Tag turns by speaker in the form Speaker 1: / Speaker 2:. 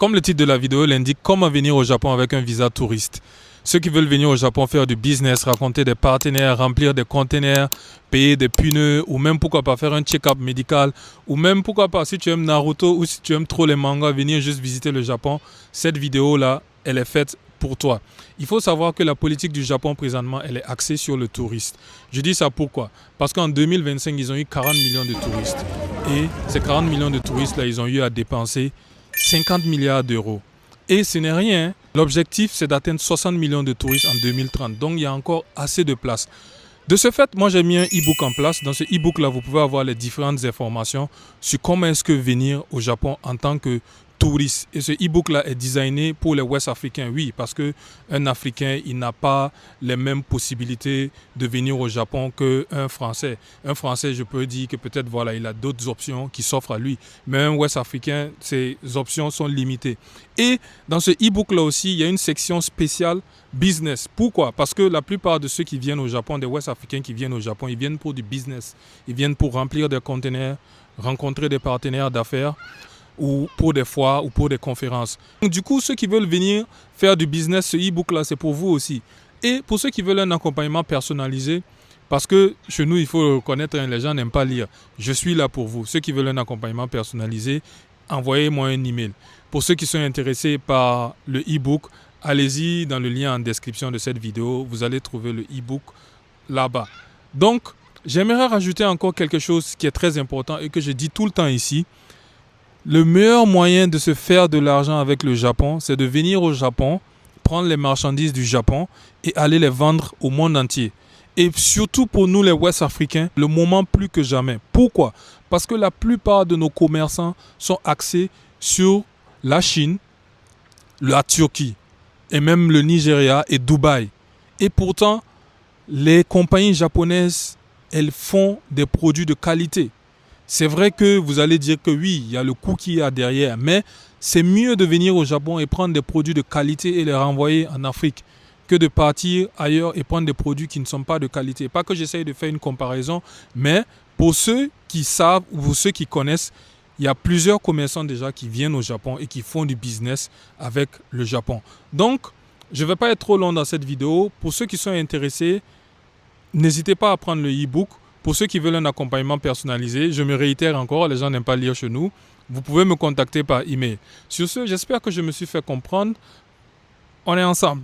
Speaker 1: Comme le titre de la vidéo l'indique, comment venir au Japon avec un visa touriste. Ceux qui veulent venir au Japon faire du business, raconter des partenaires, remplir des containers, payer des pneus, ou même pourquoi pas faire un check-up médical, ou même pourquoi pas si tu aimes Naruto ou si tu aimes trop les mangas, venir juste visiter le Japon, cette vidéo-là, elle est faite pour toi. Il faut savoir que la politique du Japon présentement, elle est axée sur le touriste. Je dis ça pourquoi? Parce qu'en 2025, ils ont eu 40 millions de touristes. Et ces 40 millions de touristes-là, ils ont eu à dépenser 50 milliards d'euros. Et ce n'est rien. L'objectif, c'est d'atteindre 60 millions de touristes en 2030. Donc, il y a encore assez de place. De ce fait, moi, j'ai mis un e-book en place. Dans ce e-book-là, vous pouvez avoir les différentes informations sur comment est-ce que venir au Japon en tant que touriste. Et ce e-book-là est designé pour les Ouest africains, oui, parce qu'un Africain, il n'a pas les mêmes possibilités de venir au Japon qu'un Français. Un Français, je peux dire que peut-être, voilà, il a d'autres options qui s'offrent à lui. Mais un Ouest africain, ses options sont limitées. Et dans ce e-book-là aussi, il y a une section spéciale business. Pourquoi? Parce que la plupart de ceux qui viennent au Japon, des Ouest africains qui viennent au Japon, ils viennent pour du business. Ils viennent pour remplir des conteneurs, rencontrer des partenaires d'affaires, ou pour des foires ou pour des conférences. Donc, du coup, ceux qui veulent venir faire du business, ce e-book-là, c'est pour vous aussi. Et pour ceux qui veulent un accompagnement personnalisé, parce que chez nous, il faut le reconnaître, hein, les gens n'aiment pas lire. Je suis là pour vous. Ceux qui veulent un accompagnement personnalisé, envoyez-moi un email. Pour ceux qui sont intéressés par le e-book, allez-y dans le lien en description de cette vidéo. Vous allez trouver le e-book là-bas. Donc, j'aimerais rajouter encore quelque chose qui est très important et que je dis tout le temps ici. Le meilleur moyen de se faire de l'argent avec le Japon, c'est de venir au Japon, prendre les marchandises du Japon et aller les vendre au monde entier. Et surtout pour nous les Ouest africains, le moment plus que jamais. Pourquoi? Parce que la plupart de nos commerçants sont axés sur la Chine, la Turquie et même le Nigeria et Dubaï. Et pourtant, les compagnies japonaises, elles font des produits de qualité. C'est vrai que vous allez dire que oui, il y a le coût qu'il y a derrière, mais c'est mieux de venir au Japon et prendre des produits de qualité et les renvoyer en Afrique que de partir ailleurs et prendre des produits qui ne sont pas de qualité. Pas que j'essaye de faire une comparaison, mais pour ceux qui savent ou pour ceux qui connaissent, il y a plusieurs commerçants déjà qui viennent au Japon et qui font du business avec le Japon. Donc, je ne vais pas être trop long dans cette vidéo. Pour ceux qui sont intéressés, n'hésitez pas à prendre le e-book. Pour ceux qui veulent un accompagnement personnalisé, je me réitère encore, les gens n'aiment pas lire chez nous. Vous pouvez me contacter par email. Sur ce, j'espère que je me suis fait comprendre. On est ensemble.